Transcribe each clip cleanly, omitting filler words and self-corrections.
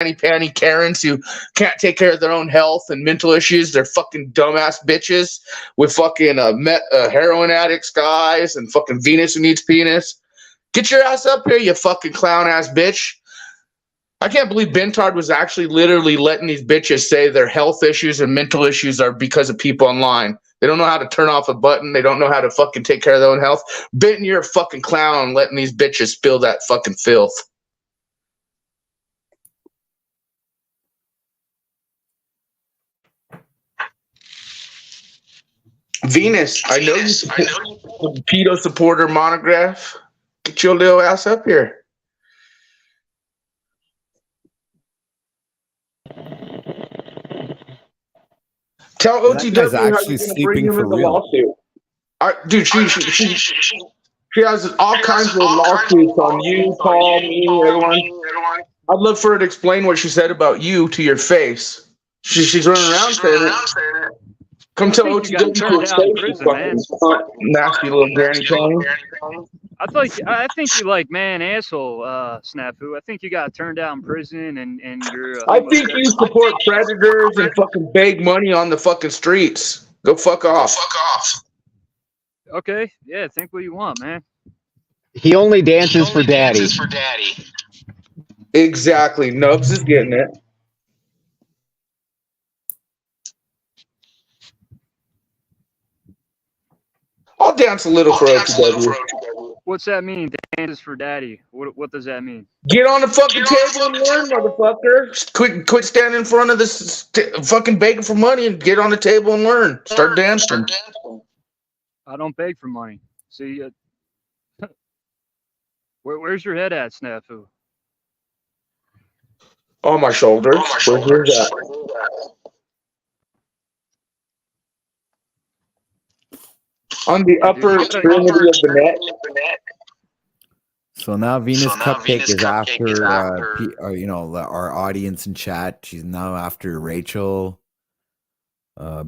panty Karens who can't take care of their own health and mental issues. They're fucking dumbass bitches with fucking heroin addicts guys and fucking Venus who needs penis. Get your ass up here, you fucking clown ass bitch. I can't believe Bentard was actually literally letting these bitches say their health issues and mental issues are because of people online. They don't know how to turn off a button. They don't know how to fucking take care of their own health. Benton, you're a fucking clown letting these bitches spill that fucking filth. Venus, I know you support the pedo supporter monograph. Get your little ass up here. Tell OTW how you're going to bring him in the lawsuit. Dude, she has all kinds of lawsuits on you, Paul, me, everyone. I'd love for her to explain what she said about you to your face. She's running around saying it. Come tell OTW to explain nasty little granny Tony. I think you like man asshole Snafu. I think you got turned down in prison and you're. I think you support predators and fucking beg money on the fucking streets. Go fuck off. Okay, yeah, think what you want, man. He only dances for daddy. Exactly. Nubs is getting it. I'll dance a little for OTW. What's that mean? Dances for daddy. What does that mean? Get on the fucking table and learn, motherfucker. Quit standing in front of this fucking begging for money and get on the table and learn. Start dancing. I don't beg for money. See, where's your head at, Snafu? On my shoulders. Where's that? On the upper extremity of the neck. So now Venus Cupcake is after our audience in chat. She's now after Rachel.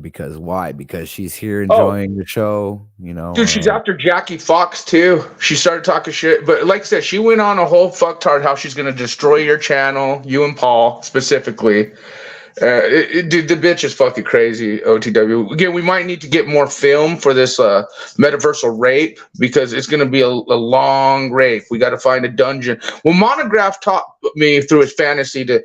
Because why? Because she's here enjoying the show, Dude, she's after Jackie Fox too. She started talking shit, but like I said, she went on a whole fucktard how she's gonna destroy your channel, you and Paul specifically. Dude, the bitch is fucking crazy, OTW. Again, we might need to get more film for this metaversal rape because it's going to be a long rape. We got to find a dungeon. Well, Monograph taught me through his fantasy to,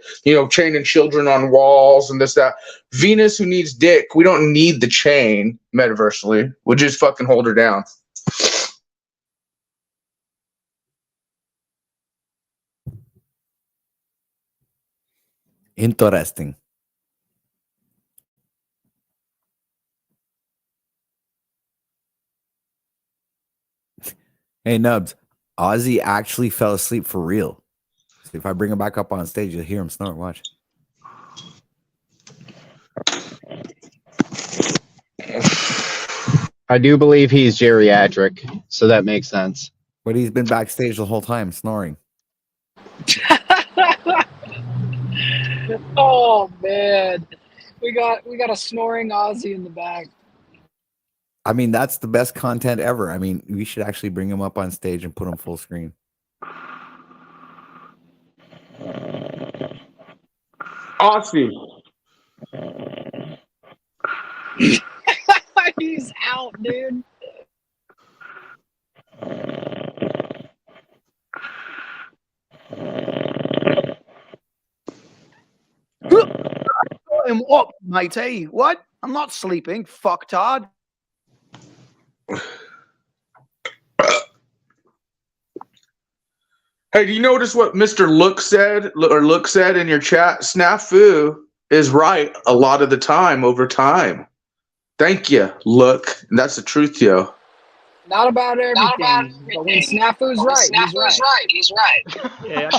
chaining children on walls and this, that. Venus, who needs dick, we don't need the chain metaversally. We'll just fucking hold her down. Interesting. Hey, Nubs, Ozzy actually fell asleep for real. So if I bring him back up on stage, you'll hear him snore. Watch. I do believe he's geriatric, so that makes sense. But he's been backstage the whole time snoring. Oh, man. We got a snoring Ozzy in the back. I mean, that's the best content ever. I mean, we should actually bring him up on stage and put him full screen. Ozzy. He's out, dude. And what, matey? What? I'm not sleeping, fucktard. Hey, do you notice what Mr. Look said in your chat? Snafu is right a lot of the time over time. Thank you, Look. And that's the truth, yo. Not about everything. But when Snafu's right, he's right. Yeah,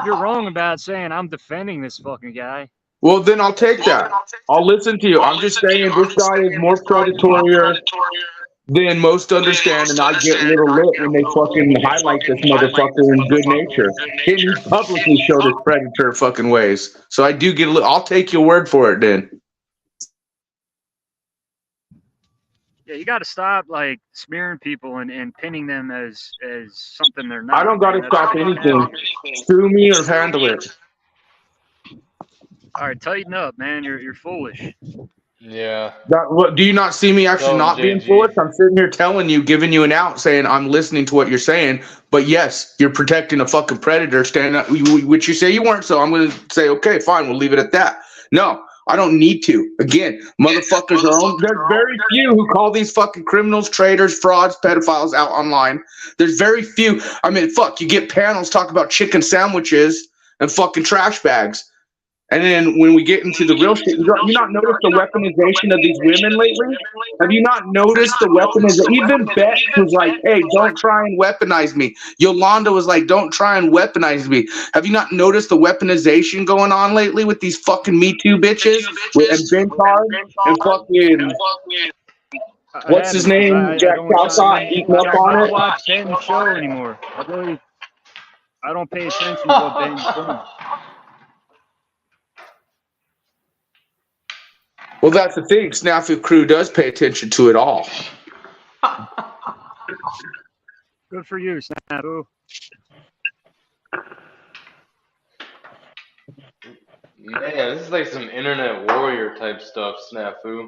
you're wrong about saying I'm defending this fucking guy. Well, then I'll take that. I'll listen to you. I'm just saying this guy is more predatory than most understand, and I get little lit when they fucking highlight this motherfucker in good nature. Can you publicly show his predator fucking ways? So I do get a little. I'll take your word for it then. Yeah, you got to stop like smearing people and pinning them as something they're not. I don't got to stop anything. Screw me or handle it. All right, tighten up, man. You're foolish. Yeah. What, do you not see me actually Tell him, not being JG. foolish? I'm sitting here telling you, giving you an out, saying I'm listening to what you're saying. But yes, you're protecting a fucking predator, standing up, which you say you weren't. So I'm going to say, okay, fine, we'll leave it at that. No, I don't need to. Again, motherfuckers are on. There's very few who call these fucking criminals, traitors, frauds, pedophiles out online. There's very few. I mean, fuck, you get panels talk about chicken sandwiches and fucking trash bags. And then when we get into the real shit, you not noticed the weaponization of these women lately? Have you not noticed the weaponization? Even Beth was like, hey, don't try and weaponize me. Yolanda was like, don't try and weaponize me. Have you not noticed the weaponization going on lately with these fucking Me Too bitches? And Ben Card and fucking, what's his name? Jack Calcott eating up on I don't it? watch Ben's show anymore. I don't pay attention to what Ben's doing. Well, that's the thing. Snafu Crew does pay attention to it all. Good for you, Snafu. Man, this is like some internet warrior type stuff, Snafu.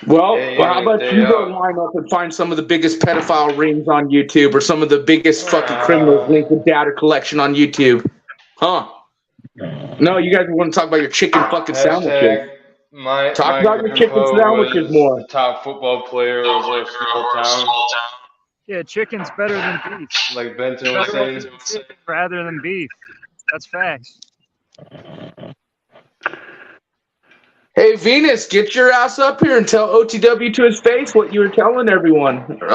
Well, Day how in, about day you go out. line up and find some of the biggest pedophile rings on YouTube or some of the biggest fucking criminals linked with data collection on YouTube? Huh? No, you guys want to talk about your chicken fucking sandwiches. Talk about your chicken sandwiches was more. The top football player of a small town, Yeah, chicken's better than beef. like Benton was saying. Chicken rather than beef. That's facts. Hey, Venus, get your ass up here and tell OTW to his face what you were telling everyone on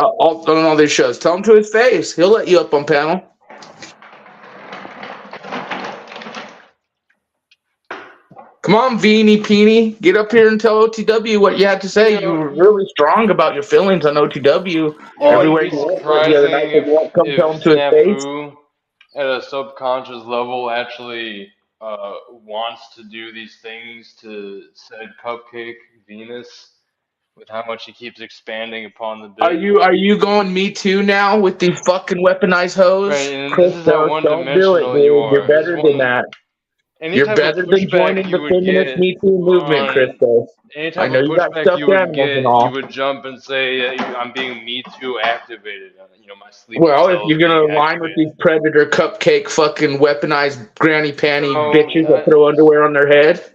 all these shows. Tell him to his face. He'll let you up on panel. Come on, Veenie Peenie. Get up here and tell OTW what you had to say. You were really strong about your feelings on OTW. Everywhere you went the other night, they won't come tell him to his face. Snafu at a subconscious level actually wants to do these things to said cupcake Venus with how much he keeps expanding upon the bit. Are you going Me Too now with these fucking weaponized hoes? Right, and Chris, this is how don't do it, one-dimensional dude. you are. You're better than that. Any You're type better of than pushback joining you the would feminist get Me Too movement, on- Christo. Any I type know of you got pushback stuffed you would animals get, and all. you would jump and say, I'm being Me Too activated. My sleep. Well, if you're gonna align with these predator cupcake fucking weaponized granny panty bitches that throw underwear on their head.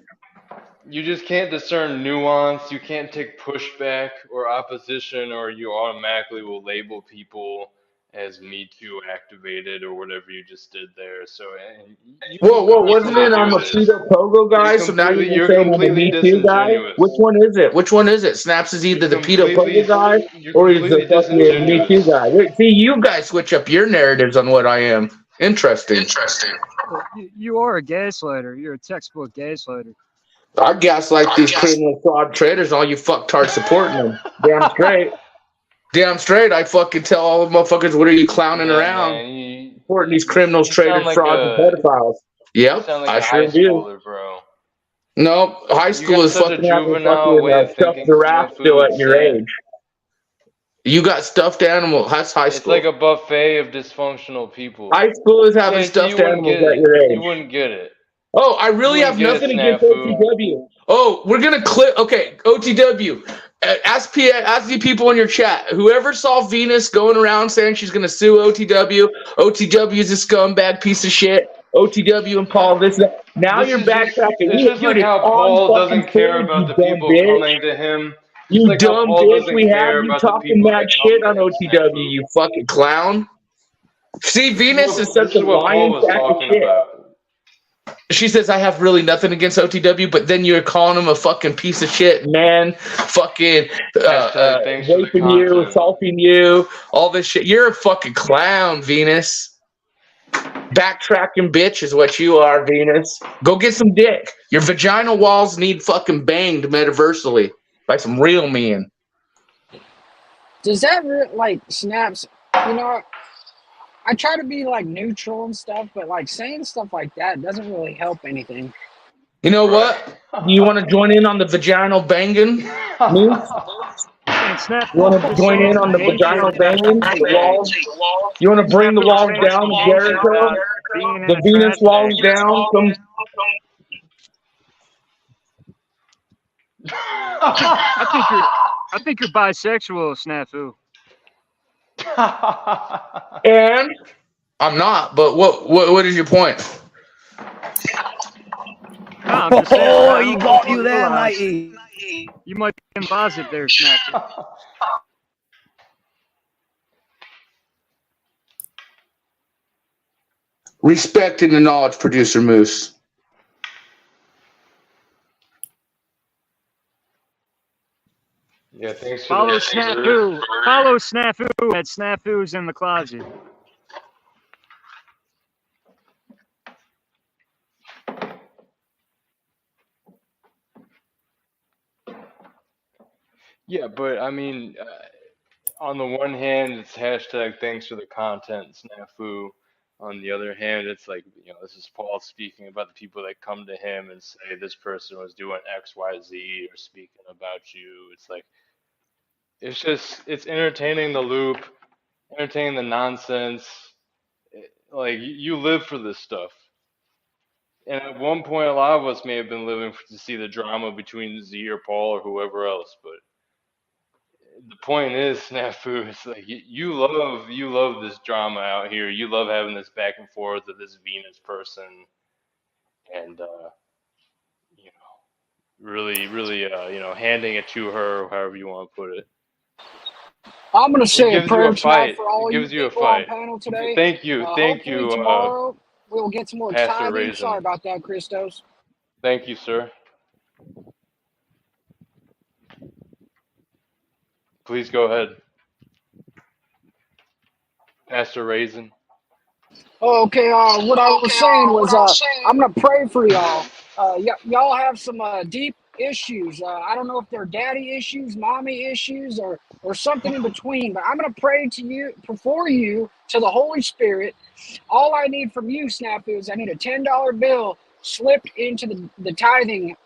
You just can't discern nuance. You can't take pushback or opposition, or you automatically will label people as Me Too activated or whatever you just did there. So, Whoa, wasn't it I'm a pseudo pogo guy? So now you're saying I'm a Me Too guy? Which one is it? Which one is it? Snaps is either the pedo pogo guy or he's the fucking Me Too guy. Wait, see, you guys switch up your narratives on what I am. Interesting. You are a gaslighter. You're a textbook gaslighter. I gaslight these criminal fraud traders, all you fucktards supporting them. Damn straight. Damn straight. I fucking tell all the motherfuckers, what are you clowning around? Man, Supporting these criminals, traders, like frauds, and pedophiles. Yep, sound like I a sure high do. schooler, bro. No, high school is such a fucking having juvenile way fucking of stuffed thinking, giraffe Snafu, still at it's your sad. age. You got stuffed animal. That's high It's school. like a buffet of dysfunctional people. High school is having Yeah, so stuffed you wouldn't animals get at it. your age. You wouldn't get it. Oh, I really You have wouldn't get nothing it, against Snafu. OTW. Oh, we're gonna clip. Okay, OTW. Ask the people in your chat. Whoever saw Venus going around saying she's gonna sue OTW. OTW is a scumbag piece of shit. OTW and Paul this and that. Now you're backtracking. It's just like how Paul doesn't care about the people coming to him. You like how dumb Paul bitch. doesn't We have care you about the talking people mad that come shit to on him, OTW. Snafu. You fucking clown. See, Venus is such This is a what Paul lying was sack of talking shit. about. She says, I have really nothing against OTW, but then you're calling him a fucking piece of shit, man, fucking Thanks for the raping you, content. assaulting you, all this shit. You're a fucking clown, Venus. Backtracking bitch is what you are, Venus. Go get some dick. Your vaginal walls need fucking banged metaversally by some real men. Does that like snaps? You know, I try to be like neutral and stuff, but like saying stuff like that doesn't really help anything. You know what? You want to join in on the vaginal banging? Me? You want to join in on the vaginal banging? The walls? You want to bring the walls down to Jericho? The Venus walls down? I think you're bisexual, Snafu. And I'm not. But what is your point? No, I'm just saying. Oh, I he don't got think you there, realize matey. You might be in closet there, Snafu. Respecting the knowledge, producer Moose. Yeah, thanks for Follow that. Snafu. Follow Snafu at Snafu's in the closet. Yeah, but I mean, on the one hand, it's hashtag thanks for the content, snafu. On the other hand, it's like, this is Paul speaking about the people that come to him and say this person was doing X, Y, Z or speaking about you. It's like, it's entertaining the loop, entertaining the nonsense. Like, you live for this stuff. And at one point, a lot of us may have been living to see the drama between Z or Paul or whoever else, but the point is, Snafu, it's like you love this drama out here. You love having this back and forth of this Venus person, and really, handing it to her, however you want to put it. I'm gonna It say a gives you prayer a tonight fight. for all It you gives you a people on fight. panel today. Thank you, Hopefully tomorrow we'll get some more Pastor tithing. Raisin. Sorry about that, Christos. Thank you, sir. Please go ahead, Pastor Raisin. Okay, what I was saying was I'm gonna pray for y'all. Y'all have some deep issues. I don't know if they're daddy issues, mommy issues, or something in between. But I'm gonna pray to you, before you, to the Holy Spirit. All I need from you, Snafu, is I need a $10 bill slipped into the tithing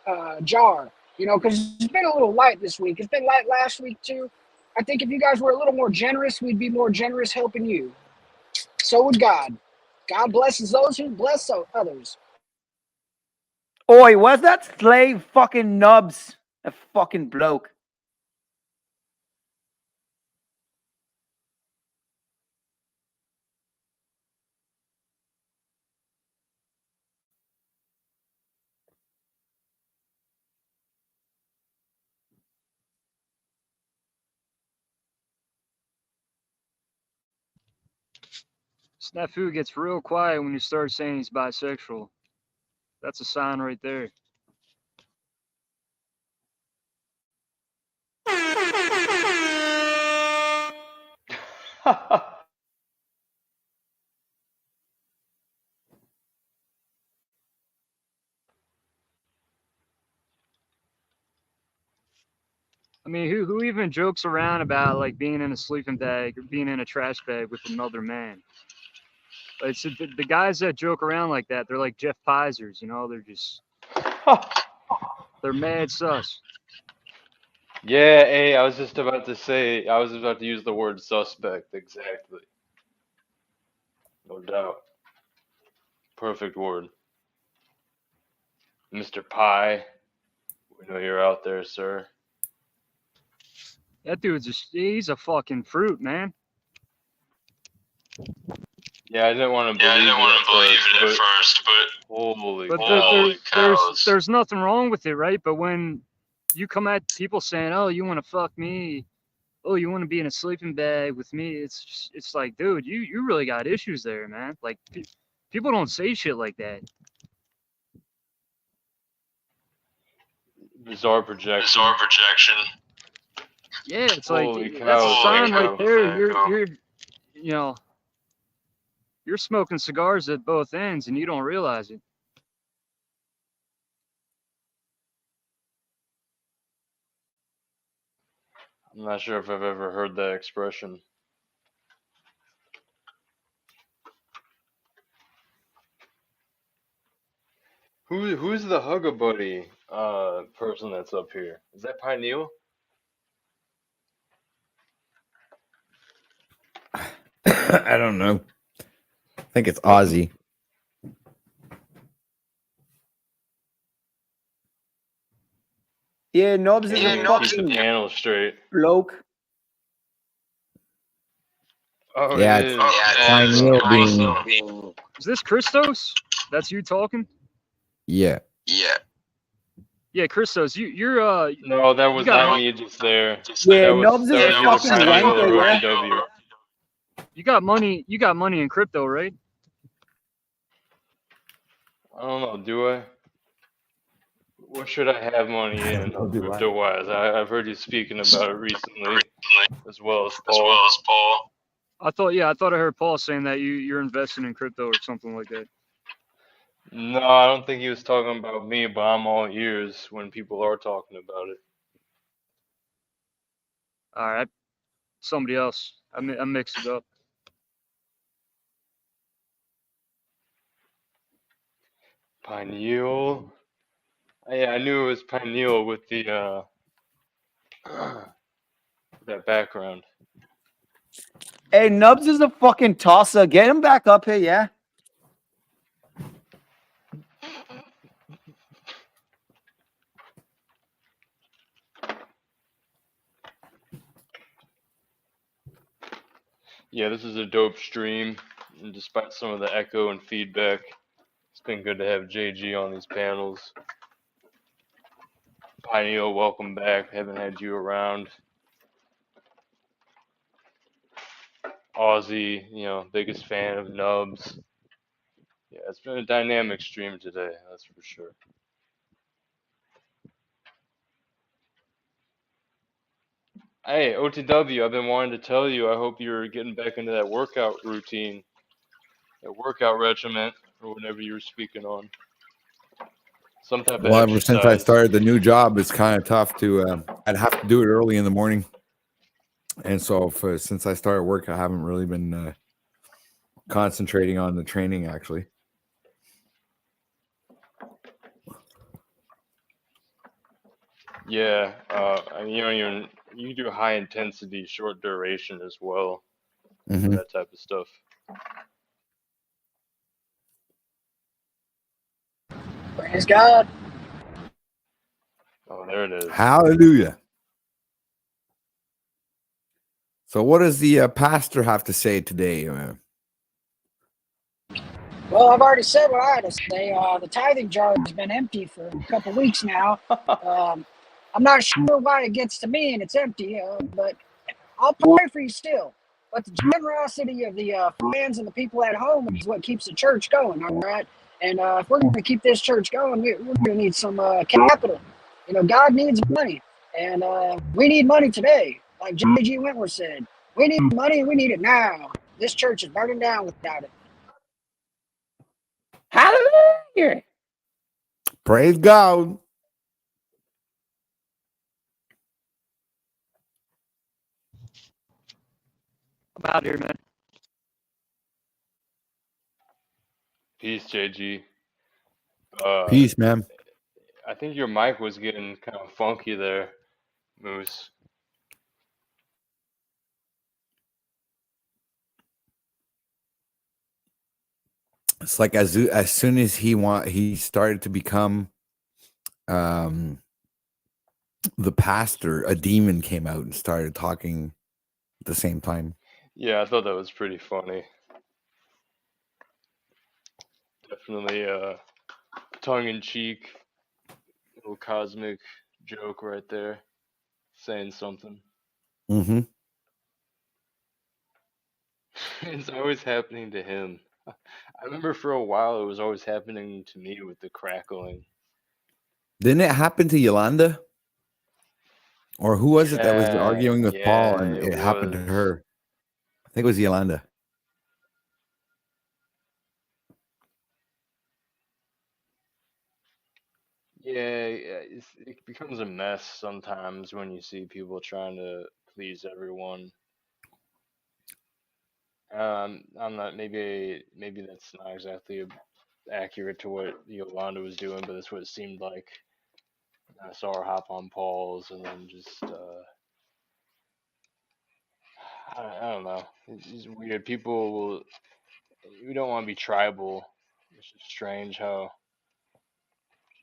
jar. Because it's been a little light this week. It's been light last week too. I think if you guys were a little more generous, we'd be more generous helping you. So would God. God blesses those who bless others. Oi, where's that slave fucking nubs? A fucking bloke. Snafu gets real quiet when you start saying he's bisexual. That's a sign right there. I mean, who even jokes around about like being in a sleeping bag or being in a trash bag with another man? It's the guys that joke around like that. They're like Jeff Pisers, they're mad sus. Yeah, hey, I was about to use the word suspect, exactly. No doubt. Perfect word. Mr. Pie, we know you're out there, sir. That dude's he's a fucking fruit, man. Yeah, I didn't want to believe it at first, but holy cows. There's nothing wrong with it, right? But when you come at people saying, "Oh, you want to fuck me? Oh, you want to be in a sleeping bag with me?" It's like, dude, you really got issues there, man. Like people don't say shit like that. Bizarre projection. Yeah, it's Holy like cow, that's a sign Franco. right there. You're smoking cigars at both ends and you don't realize it. I'm not sure if I've ever heard that expression. Who's the Hugga-Buddy person that's up here? Is that Pineal? I don't know. I think it's Ozzy. Yeah, Nubs is Can't a even keep the fucking panel straight. bloke. Oh, Yeah, it it's is. Oh, Pineal so. being. Is this Christos? That's you talking? Yeah. Yeah, Christos, you're No, that was got not mo- me just there. Yeah, That was Nubs is that a was either fucking Pineal or wanker, yeah. OTW. you got money in crypto, right? I don't know. Do I? What should I have money in Don't do what? crypto wise? I've heard you speaking about it recently, as well as Paul. I thought I heard Paul saying that you're investing in crypto or something like that. No, I don't think he was talking about me, but I'm all ears when people are talking about it. All right, somebody else. I mixed it up. Pineal. Yeah, I knew it was Pineal with the that background. Hey, Nubs is a fucking tosser. Get him back up here, yeah? Yeah, this is a dope stream, and despite some of the echo and feedback, it's been good to have JG on these panels. Pineal, welcome back. Haven't had you around. Aussie, biggest fan of Nubs. Yeah, it's been a dynamic stream today, that's for sure. Hey, OTW, I've been wanting to tell you, I hope you're getting back into that workout routine, that workout regimen, or whatever you were speaking on. Some type of Well, ever since I exercise. started the new job, it's kind of tough to. I'd have to do it early in the morning, and so since I started work, I haven't really been concentrating on the training. Actually, Yeah, you do high intensity, short duration as well for Mhm. that type of stuff. Praise God. Oh, there it is. Hallelujah. So, what does the pastor have to say today? Well, I've already said what I had to say. The tithing jar has been empty for a couple weeks now. I'm not sure why it gets to me and it's empty, but I'll pray for you still. But the generosity of the fans and the people at home is what keeps the church going, all right? And if we're going to keep this church going, we're going to need some capital. God needs money, and we need money today. Like J.G. Wentworth said, we need money and we need it now. This church is burning down without it. Hallelujah. Praise God. I'm out here, man. Peace, JG. Peace, man. I think your mic was getting kind of funky there, Moose. It's like as soon as he started to become the pastor, a demon came out and started talking at the same time. Yeah, I thought that was pretty funny. Definitely tongue-in-cheek, little cosmic joke right there, saying something. Mm-hmm. It's always happening to him. I remember for a while it was always happening to me with the crackling. Didn't it happen to Yolanda? Or who was it that was arguing with Paul and it it happened to was. her? I think it was Yolanda. Yeah, it becomes a mess sometimes when you see people trying to please everyone. I'm not maybe that's not exactly accurate to what Yolanda was doing, but that's what it seemed like. I saw her hop on Paul's and then just I don't know. It's weird. We don't want to be tribal. It's just strange how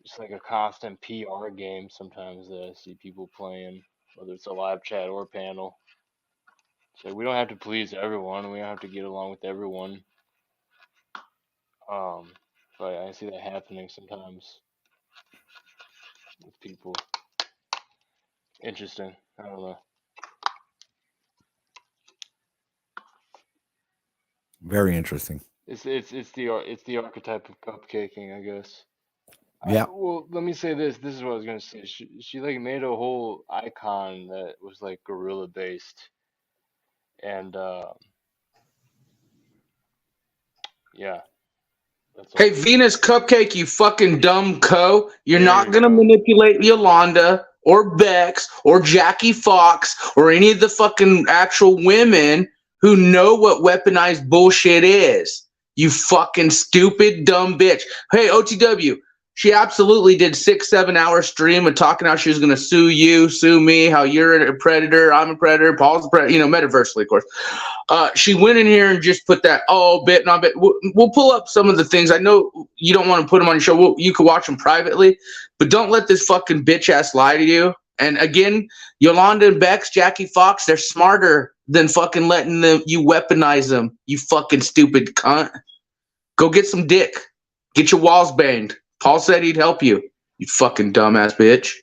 It's like a constant PR game sometimes that I see people playing, whether it's a live chat or panel. So we don't have to please everyone. We don't have to get along with everyone. But I see that happening sometimes with people. Interesting. I don't know. Very interesting. It's the archetype of cupcaking, I guess. Yeah. Well, let me say this. This is what I was gonna say. She like made a whole icon that was like gorilla based, and yeah. That's Hey, all. Venus Cupcake, you fucking dumb You're There not you going to go. manipulate Yolanda or Bex or Jackie Fox or any of the fucking actual women who know what weaponized bullshit is. You fucking stupid, dumb bitch. Hey, OTW, she absolutely did 6-7 hour stream of talking how she was going to sue you, sue me, how you're a predator, I'm a predator, Paul's a predator, metaversally, of course. She went in here and just put that bit, not bit. We'll pull up some of the things. I know you don't want to put them on your show. You can watch them privately, but don't let this fucking bitch ass lie to you. And again, Yolanda and Bex, Jackie Fox, they're smarter than fucking letting you weaponize them. You fucking stupid cunt. Go get some dick. Get your walls banged. Paul said he'd help you. You fucking dumbass bitch.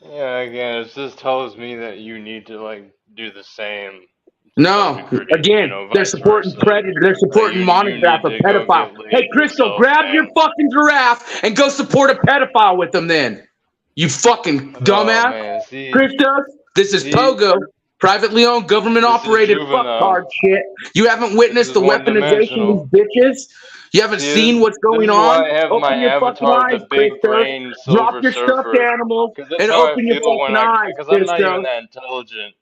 Yeah, again, it just tells me that you need to like do the same to some No, degree, again, they're vice supporting versa. predator. They're Like supporting you monograph need of to go pedophile. get Hey, laid Crystal, yourself, grab your man. fucking giraffe and go support a pedophile with them. Then, you fucking Oh dumbass. man, see, Crystal, this is see, Pogo, privately owned, government this is operated juvenile. fucktard shit. You haven't This witnessed is the one weaponization of dimensional. these bitches. You haven't See, seen what's this going is on. why I have my Open your fucking avatar with eyes, the big Christos. brain Drop Silver your stuffed Surfer, animals because that's and how I open your feel when fucking eyes, because I'm not even Christos. that intelligent.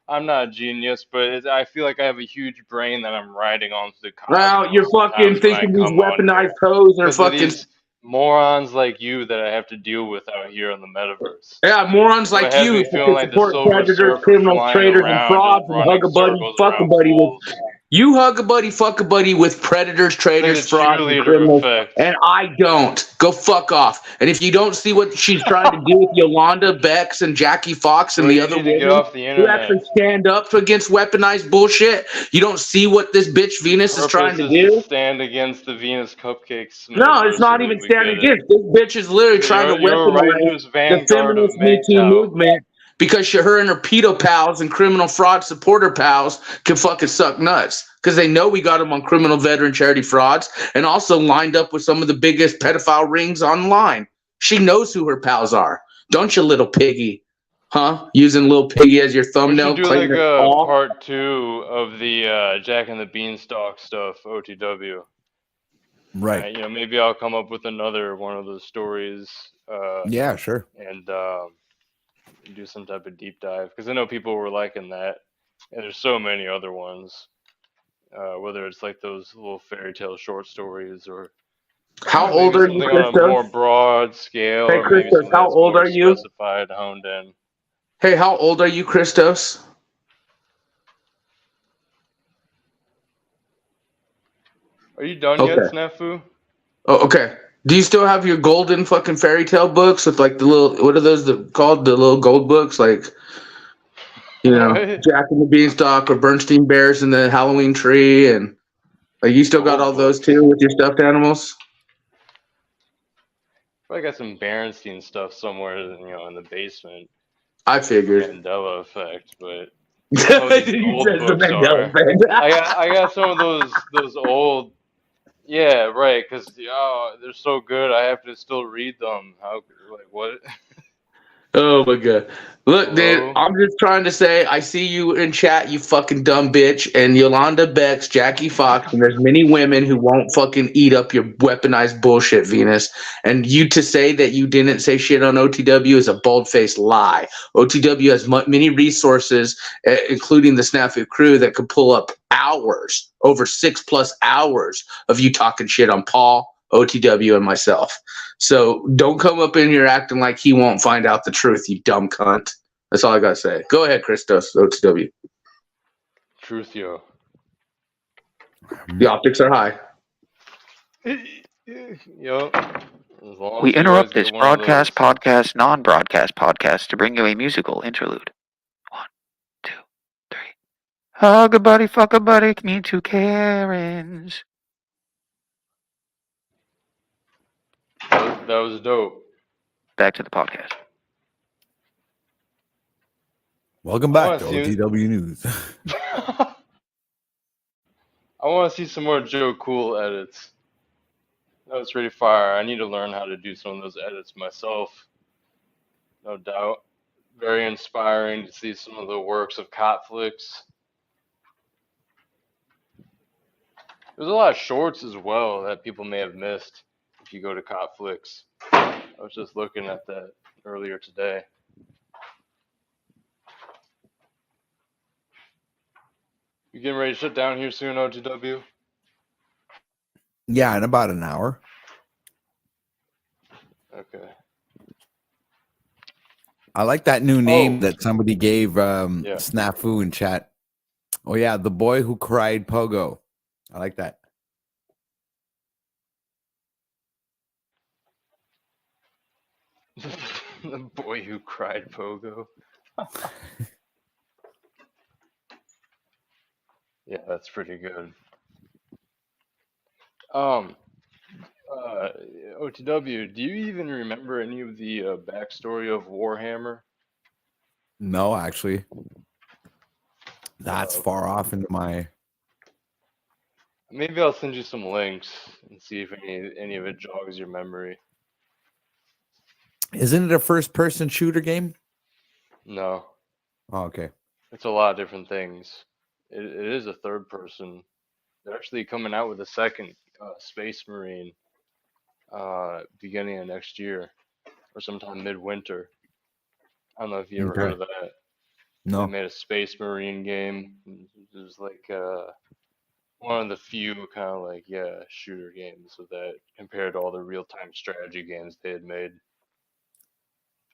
I'm not a genius, but I feel like I have a huge brain that I'm riding onto the Well, you're cosmos fucking sometimes when I thinking these come on weaponized here. hoes are Because of fucking. these morons like you that I have to deal with out here in the metaverse. Yeah, morons So it like has you me who feeling fucking like the support Silver predators, Surfer criminals, flying traitors, and around, just frauds and running hug a buddy, circles fuck a around buddy with. fools. You hug a buddy, fuck a buddy with predators, It's like the traitors, frauds, and cheerleader criminals, effect. and I don't. Go fuck off. And if you don't see what she's trying to do with Yolanda, Bex, and Jackie Fox and Bro, the you other need to get women off the who internet. actually stand up against weaponized bullshit, you don't see what this bitch Venus is trying Purpose to is to do? stand against the Venus Cupcakes No, it's not universally. even We standing get it. against. This bitch is literally So trying to you're a weaponize righteous the vanguard of feminist Me Too MGTOW. movement because her and her pedo pals and criminal fraud supporter pals can fucking suck nuts because they know we got them on criminal veteran charity frauds and also lined up with some of the biggest pedophile rings online. She knows who her pals are. Don't you, little piggy? Huh? Using little piggy as your We should thumbnail, do claiming like it's a Paul. part 2 of the Jack and the Beanstalk stuff, OTW. Right. Maybe I'll come up with another one of those stories Yeah, sure. and do some type of deep dive because I know people were liking that. And there's so many other ones, whether it's like those little fairy tale short stories or How maybe old are you, something on a Christos? more broad scale, Hey, or maybe Christos, something how that's old more are you? specified, honed in. Hey, how old are you, Christos? Are you done yet, Okay. Snafu? Oh, okay. Do you still have your golden fucking fairy tale books with like the little what are those called? The little gold books, like What? Jack and the Beanstalk or Bernstein Bears and the Halloween tree, and like you still got Gold all those books. too with your stuffed animals? Probably got some Berenstein stuff somewhere, in the basement. I figured. Mandela effect, but I don't know what these He gold says the books Mandela are. effect. I got some of those old. Yeah, right. Because they're so good. I have to still read them. How like what? Oh my god. Look, dude, Hello. I'm just trying to say I see you in chat, you fucking dumb bitch, and Yolanda Bex, Jackie Fox, and there's many women who won't fucking eat up your weaponized bullshit, Venus. And you to say that you didn't say shit on OTW is a bold-faced lie. OTW has many resources, including the Snafu crew, that could pull up hours, over 6+ hours of you talking shit on Paul, OTW, and myself. So don't come up in here acting like he won't find out the truth, you dumb cunt. That's all I gotta say. Go ahead, Christos, OTW. Truth, yo. The optics are high. Yo. As long We as you interrupt guys this get one of broadcast, those. podcast, non-broadcast podcast to bring you a musical interlude. 1, 2, 3. Hug a buddy, fuck a buddy, me two Karens. That was dope. Back to the podcast. Welcome I back wanna to see- OTW News. I want to see some more Joe Cool edits. That was pretty fire. I need to learn how to do some of those edits myself. No doubt. Very inspiring to see some of the works of Cotflix. There's a lot of shorts as well that people may have missed if you go to Cotflix. I was just looking at that earlier today. You getting ready to shut down here soon, OTW? Yeah, in about an hour. Okay. I like that new name Oh. that somebody gave Yeah. Snafu in chat. Oh yeah, the boy who cried pogo. I like that. The boy who cried pogo. Yeah, that's pretty good. OTW, do you even remember any of the backstory of Warhammer? No, actually. That's Okay. far off into my Maybe I'll send you some links and see if any of it jogs your memory. Isn't it a first person shooter game? No, Oh, okay. it's a lot of different things. It is a third person. They're actually coming out with a second Space Marine beginning of next year or sometime midwinter. I don't know if you ever heard of that. They No. made a Space Marine game. It was like one of the few kind of like shooter games with that compared to all the real-time strategy games they had made.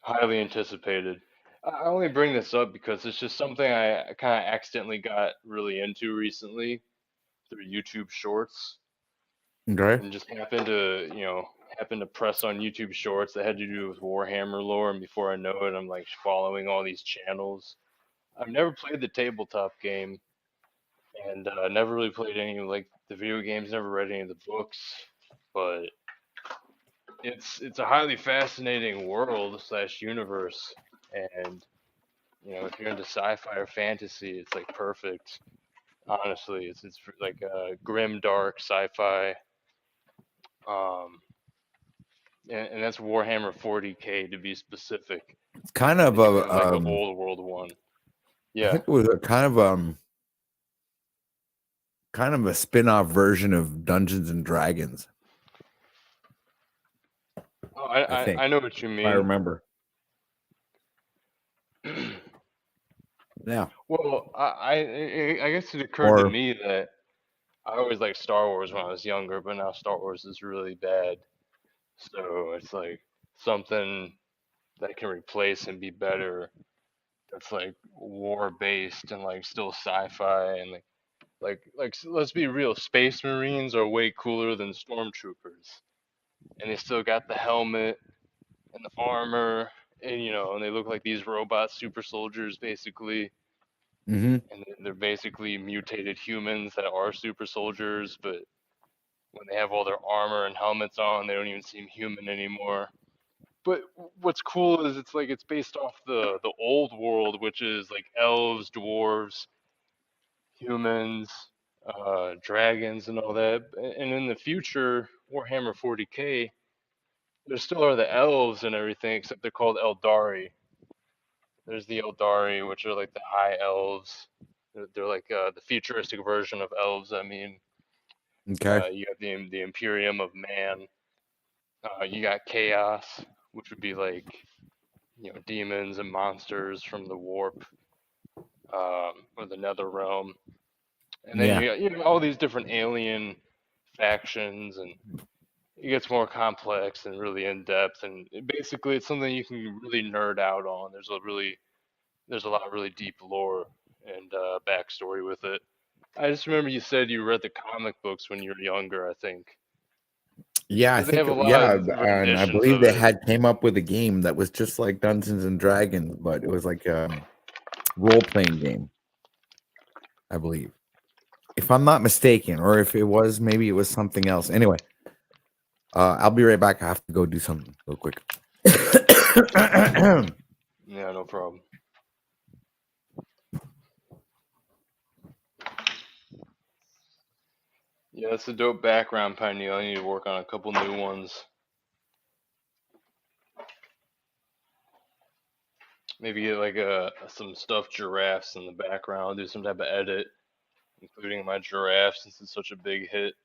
Highly anticipated. I only bring this up because it's just something I kind of accidentally got really into recently through YouTube Shorts, Okay. and just happened to press on YouTube Shorts that had to do with Warhammer lore, and before I know it, I'm like following all these channels. I've never played the tabletop game, and never really played any of like the video games. Never read any of the books, but it's a highly fascinating world / universe, and if you're into sci-fi or fantasy, it's like perfect. Honestly, it's like grim, dark sci-fi. And that's Warhammer 40K to be specific. It's kind of a Like the old world one. I Yeah. think it was a kind of a spin-off version of Dungeons and Dragons. Oh, I think. I know what you If mean. I remember. Yeah. Well, I guess it occurred to me that I always liked Star Wars when I was younger, but now Star Wars is really bad. So it's like something that can replace and be better. That's like war based and like still sci-fi and like let's be real, Space Marines are way cooler than Stormtroopers, and they still got the helmet and the armor, and and they look like these robot super soldiers basically. Mm-hmm. And they're basically mutated humans that are super soldiers, but when they have all their armor and helmets on, they don't even seem human anymore. But what's cool is it's based off the old world, which is like elves, dwarves, humans, dragons, and all that. And in the future, Warhammer 40K, there still are the elves and everything, except they're called Eldari. There's the Eldari, which are like the high elves. They're like the futuristic version of elves. I mean, Okay. you have the Imperium of Man. You got Chaos, which would be like demons and monsters from the Warp, or the Nether Realm. And then you got all these different alien factions, and it gets more complex and really in depth. And basically, it's something you can really nerd out on. There's a lot of really deep lore and backstory with it. I just remember you said you read the comic books when you were younger, I think. Yeah, I They think have a lot yeah, of and I renditions believe of they it. had came up with a game that was just like Dungeons and Dragons, but it was like a role playing game. I believe, if I'm not mistaken, or if it was, maybe it was something else. Anyway, I'll be right back. I have to go do something real quick. Yeah, no problem. Yeah, that's a dope background, Pineal. I need to work on a couple new ones. Maybe get like some stuffed giraffes in the background, do some type of edit, including my giraffe since it's such a big hit.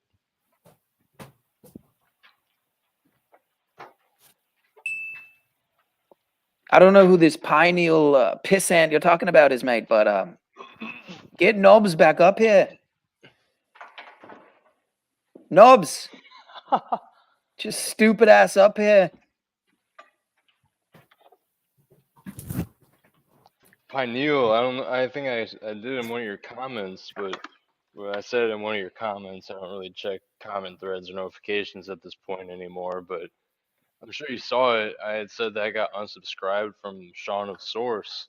I don't know who this pineal pissant you're talking about is, mate, but get Nobs back up here. Nobs, just stupid ass up here. Pineal, I don't know. I think I did in one of your comments, but what I said in one of your comments, I don't really check comment threads or notifications at this point anymore, but I'm sure you saw it. I had said that I got unsubscribed from Shaun of Source.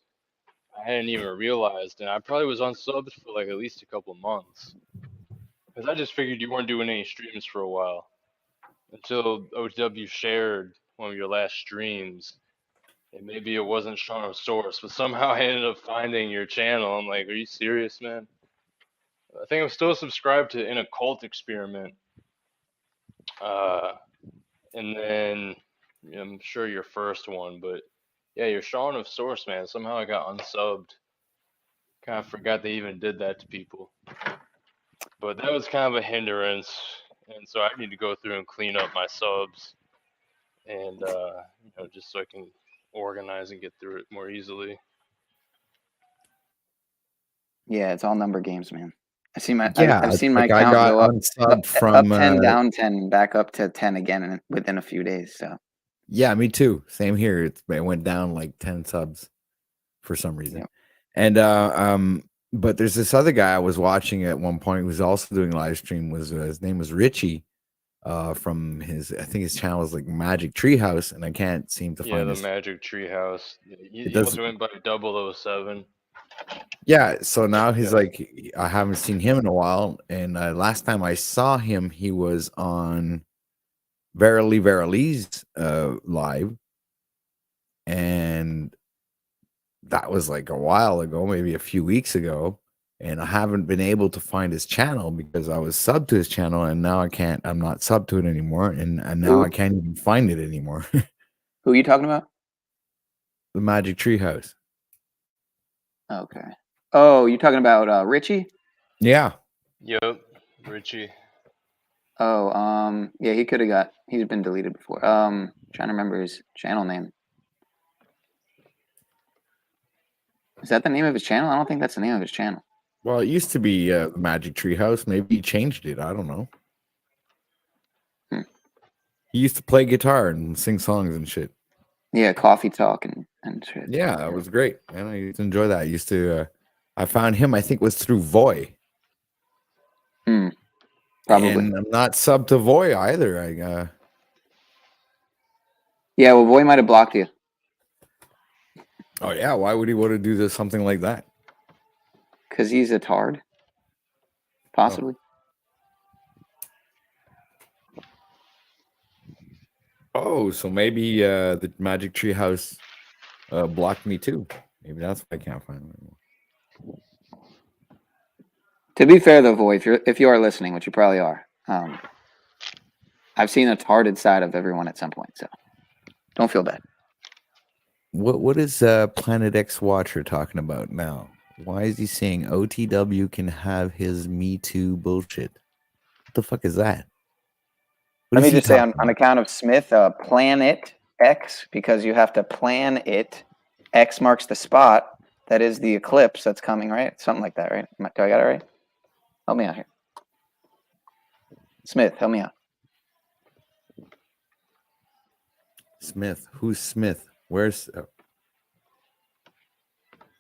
I hadn't even realized, and I probably was unsubbed for like at least a couple months. Because I just figured you weren't doing any streams for a while. Until OW shared one of your last streams. And maybe it wasn't Shaun of Source, but somehow I ended up finding your channel. I'm like, are you serious, man? I think I'm still subscribed to In a Cult Experiment. And then I'm sure your first one, but yeah, your Shaun of Source, man. Somehow I got unsubbed. Kind of forgot they even did that to people. But that was kind of a hindrance, and so I need to go through and clean up my subs, and just so I can organize and get through it more easily. Yeah, it's all number games, man. I've seen my Yeah, I've seen my like I account got go up unsubbed from up 10, down 10, back up to 10 again within a few days. So yeah, me too. Same here. It went down like 10 subs for some reason. Yep. And but there's this other guy I was watching at one point who was also doing live stream. His name was Richie. From I think his channel is like Magic Treehouse, and I can't seem to Yeah, find the his. Magic Treehouse. He does- also went by 007. Yeah, so now he's Yeah. like, I haven't seen him in a while, and last time I saw him, he was on Verily's live, and that was like a while ago, maybe a few weeks ago, and I haven't been able to find his channel because I was subbed to his channel, and now I'm not subbed to it anymore, and now I can't even find it anymore. who are you talking about? The Magic Treehouse. Okay. Oh, you're talking about Richie? Yeah. Yep, Richie. Oh, yeah, he's been deleted before. Trying to remember his channel name. Is that the name of his channel? I don't think that's the name of his channel. Well, it used to be the Magic Treehouse. Maybe he changed it. I don't know. He used to play guitar and sing songs and shit. Yeah, coffee talk and shit. Yeah, that was great. Man, I used to enjoy that. I used to. I found him. I think it was through Voy. Probably. And I'm not sub to Voy either. Yeah, well, Voy might have blocked you. Oh yeah, why would he want to do something like that? Because he's a tard. Possibly. Oh, so maybe the Magic Treehouse blocked me too. Maybe that's why I can't find him anymore. To be fair, though, Voy, if you are listening, which you probably are, I've seen a tarded side of everyone at some point, so don't feel bad. What is Planet X Watcher talking about now? Why is he saying OTW can have his Me Too bullshit? What the fuck is that? Let me just say on account of Smith, Planet X, because you have to plan it. X marks the spot. That is the eclipse that's coming, right? Something like that, right? Do I got it right? Help me out here. Smith, help me out. Smith. Who's Smith? Where's?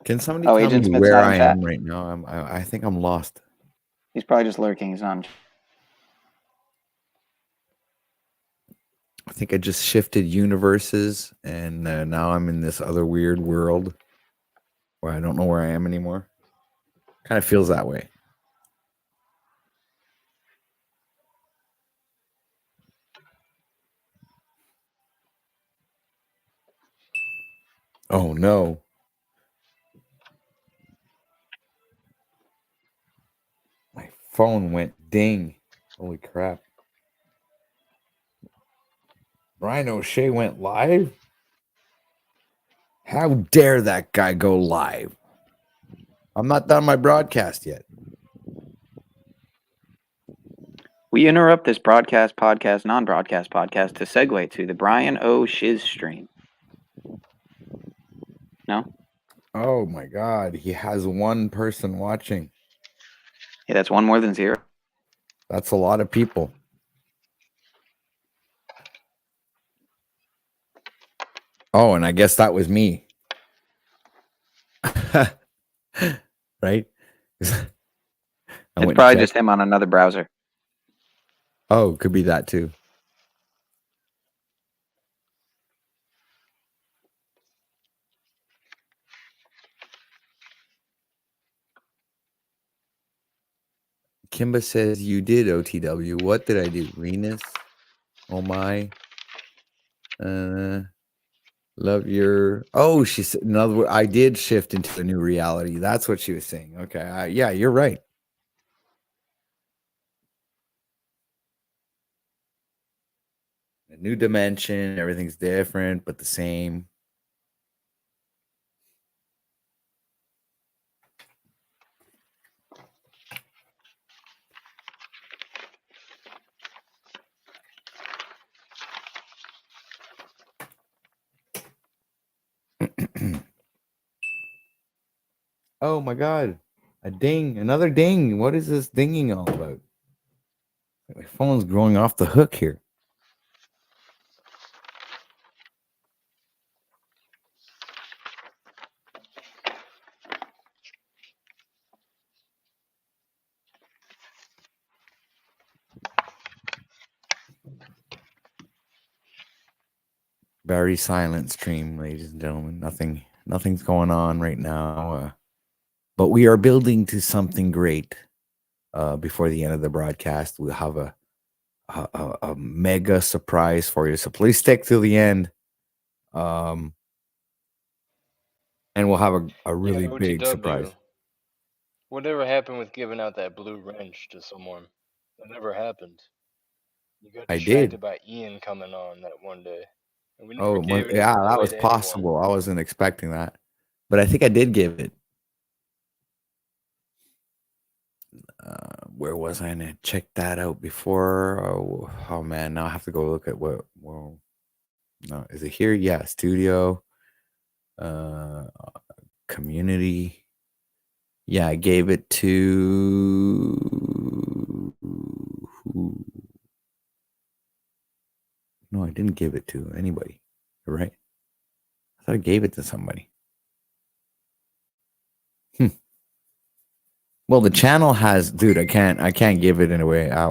Can somebody Oh, tell Agent me Smith's where not in I chat. am right now? I think I'm lost. He's probably just lurking. He's on. I think I just shifted universes, and now I'm in this other weird world where I don't know where I am anymore. Kind of feels that way. Oh no. My phone went ding. Holy crap. Ryan O'Shea went live? How dare that guy go live? I'm not done my broadcast yet. We interrupt this broadcast, podcast, non-broadcast podcast to segue to the Brian O. Shiz stream. No? Oh my god, he has one person watching. Yeah, that's one more than zero. That's a lot of people. Oh, and I guess that was me. Right? It's probably just him on another browser. Oh, could be that too. Kimba says you did OTW. What did I do? Renus? Oh my. Love your. Oh, she said. In other words, I did shift into a new reality. That's what she was saying. Okay. Yeah, you're right. A new dimension. Everything's different, but the same. Oh my god. A ding. Another ding. What is this dinging all about? My phone's going off the hook here. Very silent stream, ladies and gentlemen. Nothing's going on right now. But we are building to something great. Before the end of the broadcast, we'll have a mega surprise for you. So please stick till the end. And we'll have a really big OTW, surprise. Whatever happened with giving out that blue wrench to someone? That never happened. You got I distracted did. by Ian coming on that one day. And we never Oh, gave it yeah, away that was to anyone. possible. I wasn't expecting that. But I think I did give it. Where was I? And check that out before. Oh man, now I have to go look at what. Well, no, is it here? Yeah, studio, community. Yeah, I gave it to. No, I didn't give it to anybody. Right? I thought I gave it to somebody. Well, the channel has, dude. I can't give it away. I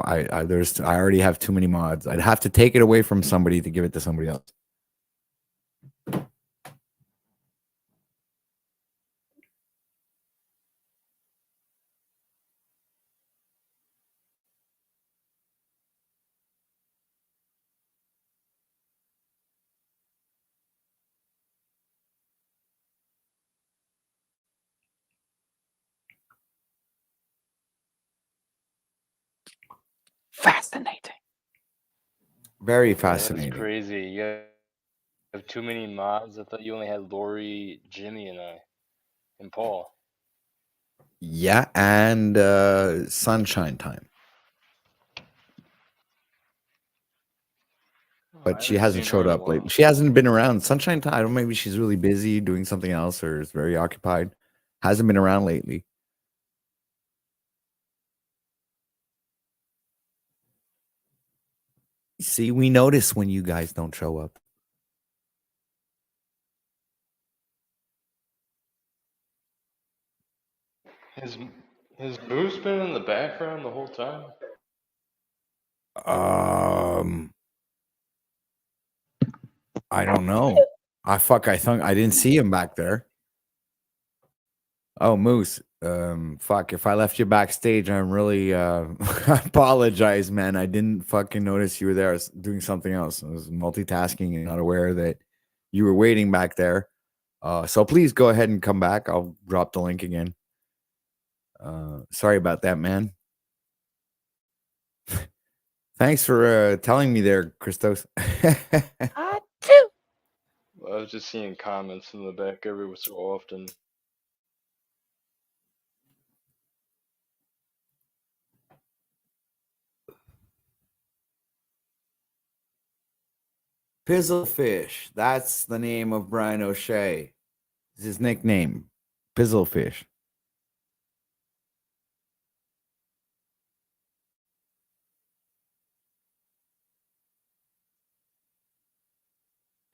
already have too many mods. I'd have to take it away from somebody to give it to somebody else. Fascinating. Very Yeah, fascinating. that's crazy. You have too many mods. I thought you only had Lori, Jimmy, and I, and Paul. Yeah, and Sunshine Time. But she hasn't showed up lately. She hasn't been around. Sunshine Time, I don't know, maybe she's really busy doing something else or is very occupied. Hasn't been around lately. See, we notice when you guys don't show up. Has Moose been in the background the whole time? I don't know. I didn't see him back there. Oh, Moose. If I left you backstage, I'm really I apologize, man. I didn't fucking notice you were there. I was doing something else. I was multitasking and not aware that you were waiting back there. So please go ahead and come back. I'll drop the link again. Sorry about that, man. Thanks for telling me there, Christos. I was just seeing comments in the back every so often. Pizzlefish. That's the name of Brian O'Shea. It's his nickname. Pizzlefish.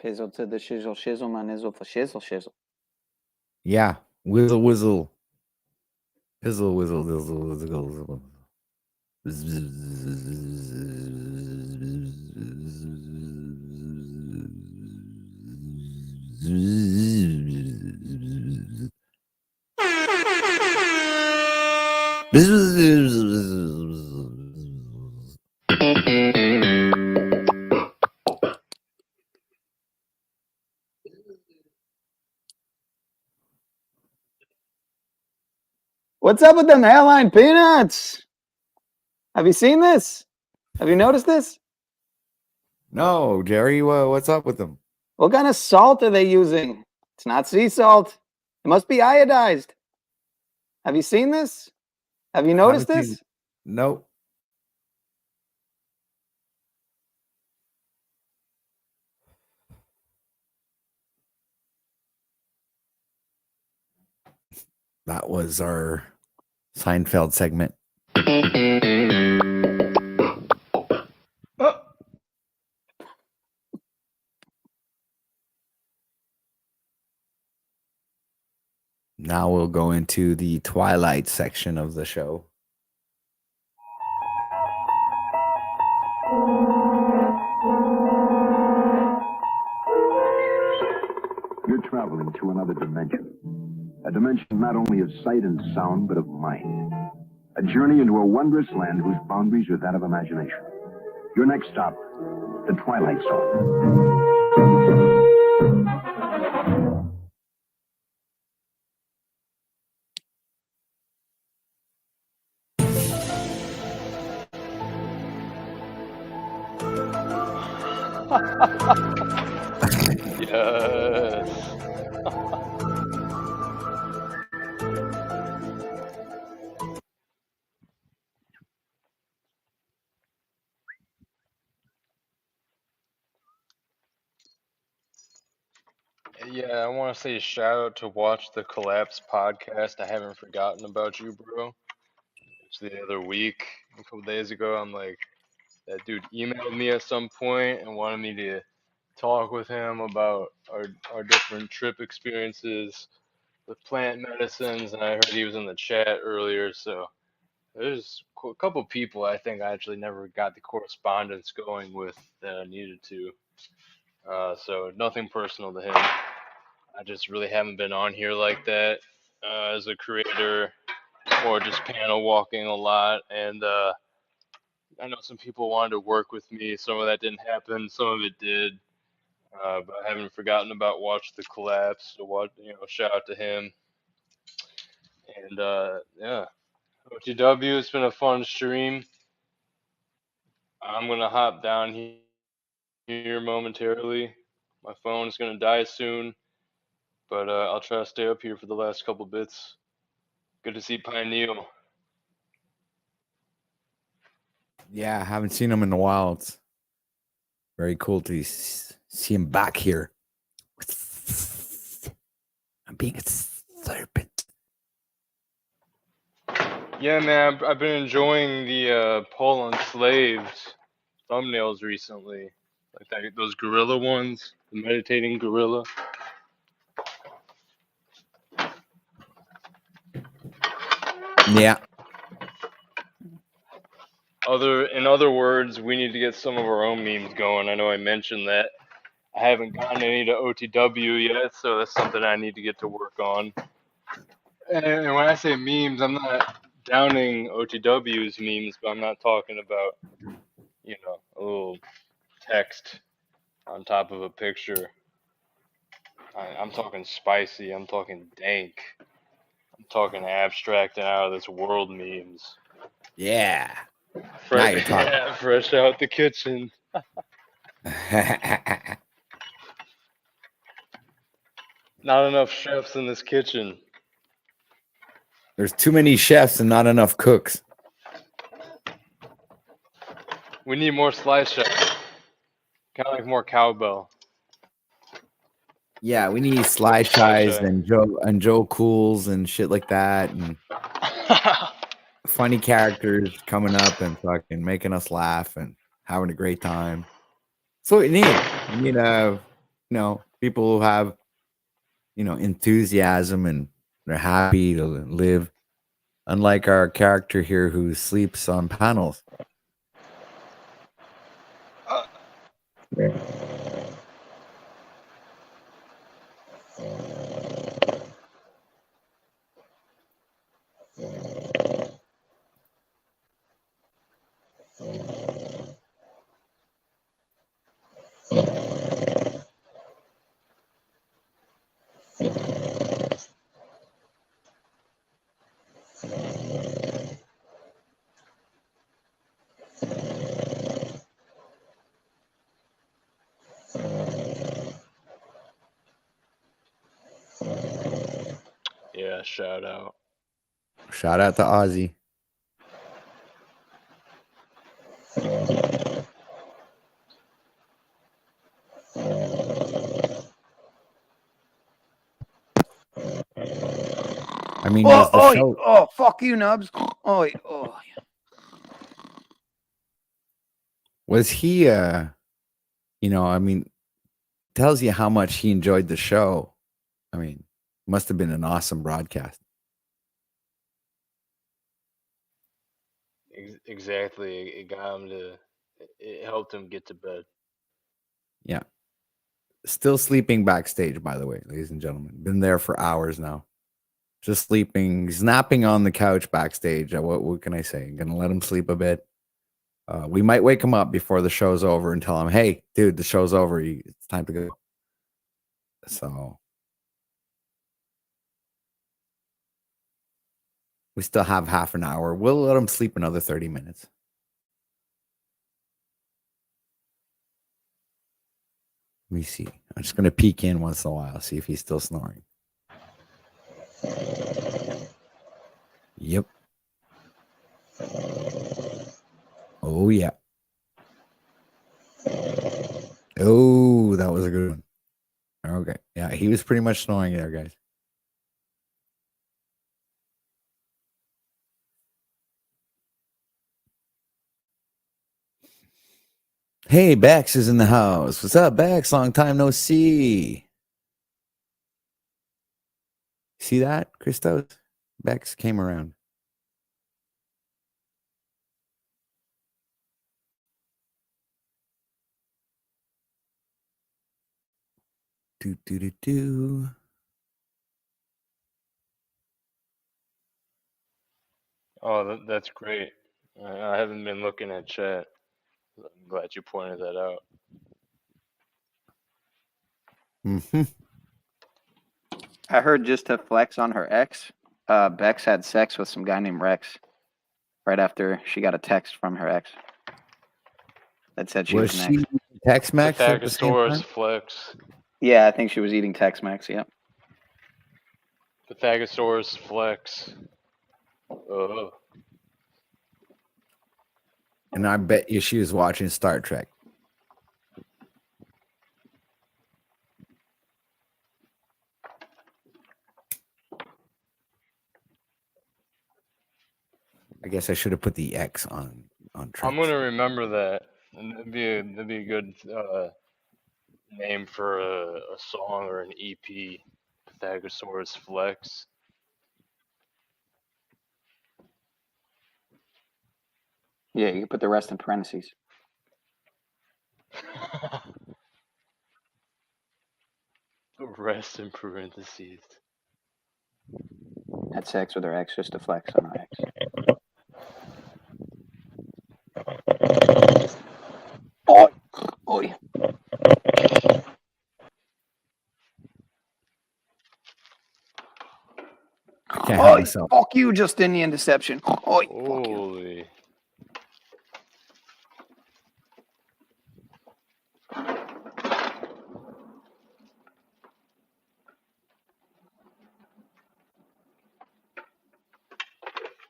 Pizzle to the shizzle shizzle, my nizzle for shizzle shizzle. Yeah. Whizzle whizzle. Pizzle whizzle whizzle What's up with them hairline peanuts? Have you seen this? Have you noticed this? No, Jerry, what's up with them? What kind of salt are they using? It's not sea salt. It must be iodized. Have you seen this? Have you noticed this? Nope. That was our Seinfeld segment. Now we'll go into the Twilight section of the show. You're traveling to another dimension. A dimension not only of sight and sound, but of mind. A journey into a wondrous land whose boundaries are that of imagination. Your next stop, the Twilight Zone. Yes. Yeah, I want to say shout out to Watch the Collapse podcast. I haven't forgotten about you, bro. It's the other week, a couple days ago. I'm like, that dude emailed me at some point and wanted me to talk with him about our different trip experiences with plant medicines, and I heard he was in the chat earlier. So there's a couple people I think I actually never got the correspondence going with that I needed to. So nothing personal to him. I just really haven't been on here like that as a creator, or just panel walking a lot. And I know some people wanted to work with me. Some of that didn't happen. Some of it did. But I haven't forgotten about Watch the Collapse. So shout out to him. And yeah, OTW, it's been a fun stream. I'm gonna hop down here momentarily. My phone's gonna die soon, but I'll try to stay up here for the last couple bits. Good to see Pineal. Yeah, I haven't seen him in a while. It's very cool to see him back here. I'm being a serpent. Yeah, man, I've been enjoying the Paul Enslaved thumbnails recently. Like those gorilla ones, the meditating gorilla. Yeah. In other words, we need to get some of our own memes going. I know I mentioned that. I I haven't gotten any to OTW yet, so that's something I need to get to work on. And when I say memes, I'm not downing OTW's memes, but I'm not talking about, you know, a little text on top of a picture. I'm talking spicy. I'm talking dank. I'm talking abstract and out of this world memes. Yeah. Now you're talking. Yeah, fresh out the kitchen. Not enough chefs in this kitchen. There's too many chefs and not enough cooks. We need more slice chefs. Kind of like more cowbell. Yeah, we need Sly Shies and Joe Cools and shit like that, and funny characters coming up and fucking making us laugh and having a great time. That's what we need. We need people who have enthusiasm and they're happy to live. Unlike our character here who sleeps on panels. Yeah, shout out. Shout out to Ozzy. I mean, was the show... Oh, fuck you, Nubs. Was he, tells you how much he enjoyed the show. I mean, must have been an awesome broadcast. Exactly. It got him to. It helped him get to bed. Yeah. Still sleeping backstage, by the way, ladies and gentlemen. Been there for hours now. Just sleeping. He's napping on the couch backstage. What can I say? I'm gonna let him sleep a bit. We might wake him up before the show's over and tell him, "Hey, dude, the show's over. It's time to go." So we still have half an hour. We'll let him sleep another 30 minutes. Let me see. I'm just gonna peek in once in a while, see if he's still snoring. Yep. Oh yeah. Oh, that was a good one. Okay. Yeah, he was pretty much snoring there, guys. Hey, Bex is in the house. What's up, Bex? Long time no see. See that, Christos? Bex came around. Do. Oh, that's great. I haven't been looking at chat. I'm glad you pointed that out. Mm-hmm. I heard just to flex on her ex, Bex had sex with some guy named Rex right after she got a text from her ex that said she was next. She Tex-Mex at the same Pythagoras time? flex. Yeah, I think she was eating Tex-Mex, yeah. Pythagoras flex. And I bet you she was watching Star Trek. I guess I should have put the X on Trek. I'm gonna remember that, and that'd be a good name for a song or an EP. Pythagoras flex. Yeah, you can put the rest in parentheses. Rest in parentheses. Had sex with her ex just to flex on her ex. Oh, oi. Can't help Oi, myself. fuck you, Justinian deception. Oi, fuck you. Holy.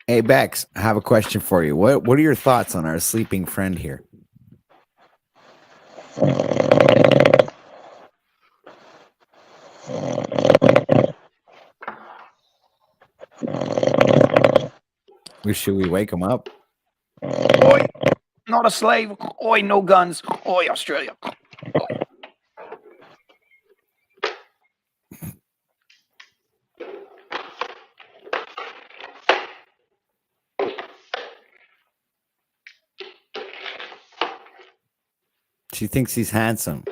Hey Bex, I have a question for you. What are your thoughts on our sleeping friend here? Should we wake him up? Oi, not a slave. Oi, no guns. Oi, Australia. She thinks he's handsome.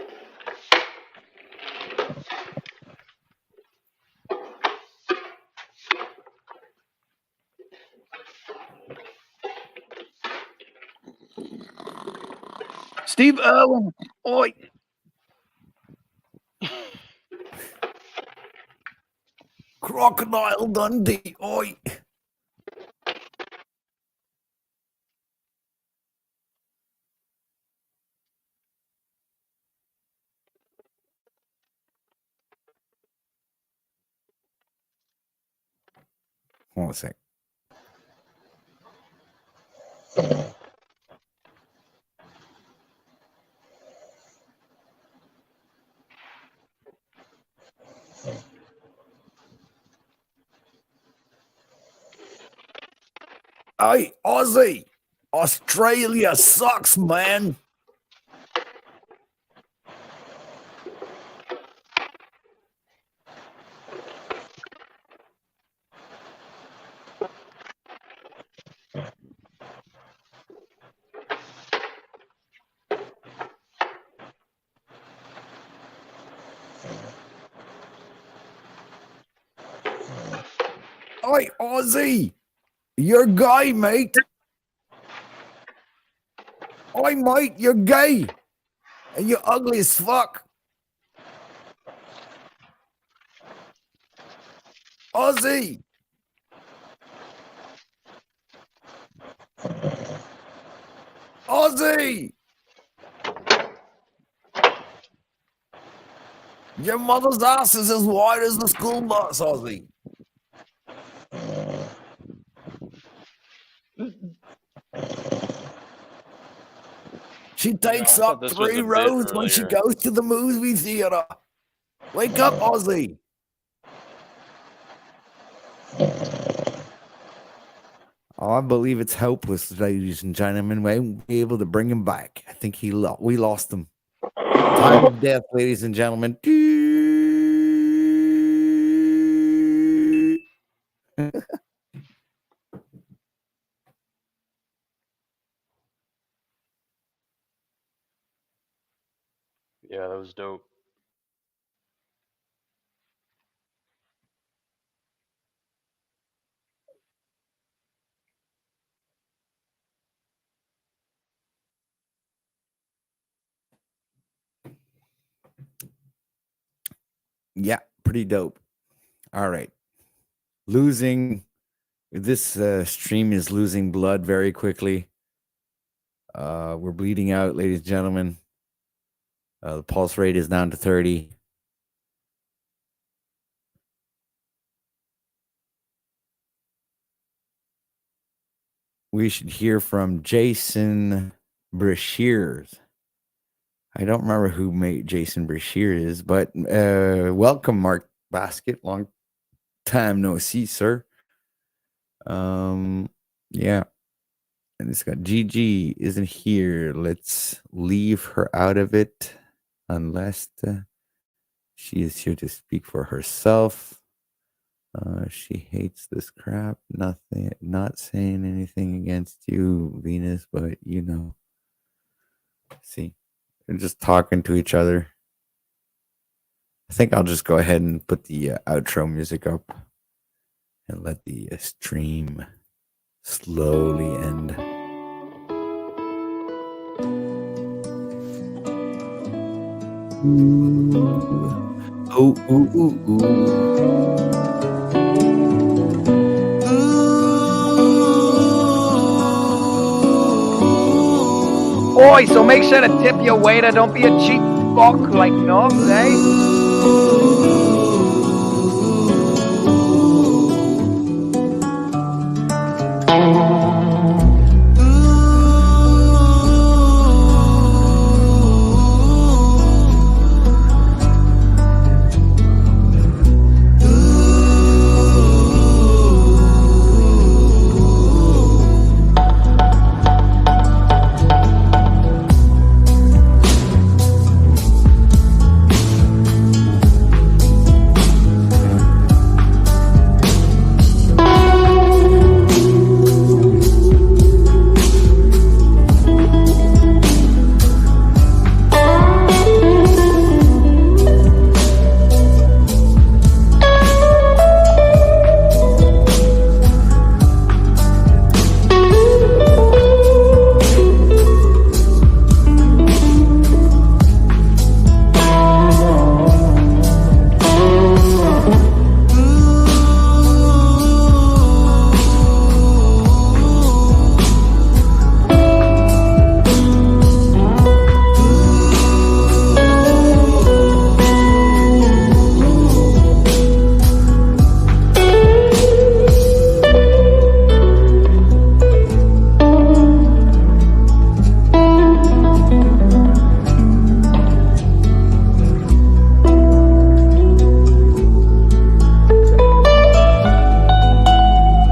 Steve Irwin. Oi. Crocodile Dundee. Oi. Hold on a sec. Hey, Aussie. Australia sucks, man. Hey, Aussie. You're gay, mate. Hey, mate, you're gay. And you're ugly as fuck. Aussie. Aussie. Your mother's ass is as wide as the school bus, Aussie. She takes I thought up this was 3 a bit rows when she earlier. goes to the movie theater. Wake up, Aussie. Oh, I believe it's hopeless, ladies and gentlemen. We won't be able to bring him back. I think we lost him. Time of death, ladies and gentlemen. Yeah, that was dope. Yeah, pretty dope. All right. This stream is losing blood very quickly. We're bleeding out, ladies and gentlemen. The pulse rate is down to 30. We should hear from Jason Brashears. I don't remember who Jason Brashear is, but welcome, Mark Basket. Long time no see, sir. Yeah. And it's got Gigi isn't here. Let's leave her out of it unless she is here to speak for herself. She hates this crap. Nothing, not saying anything against you, Venus, but you know. See, they're just talking to each other. I think I'll just go ahead and put the outro music up and let the stream slowly end. Ooh. Oh, ooh, ooh, ooh. Oi, so make sure to tip your waiter. Don't be a cheap fuck like Nubs, eh?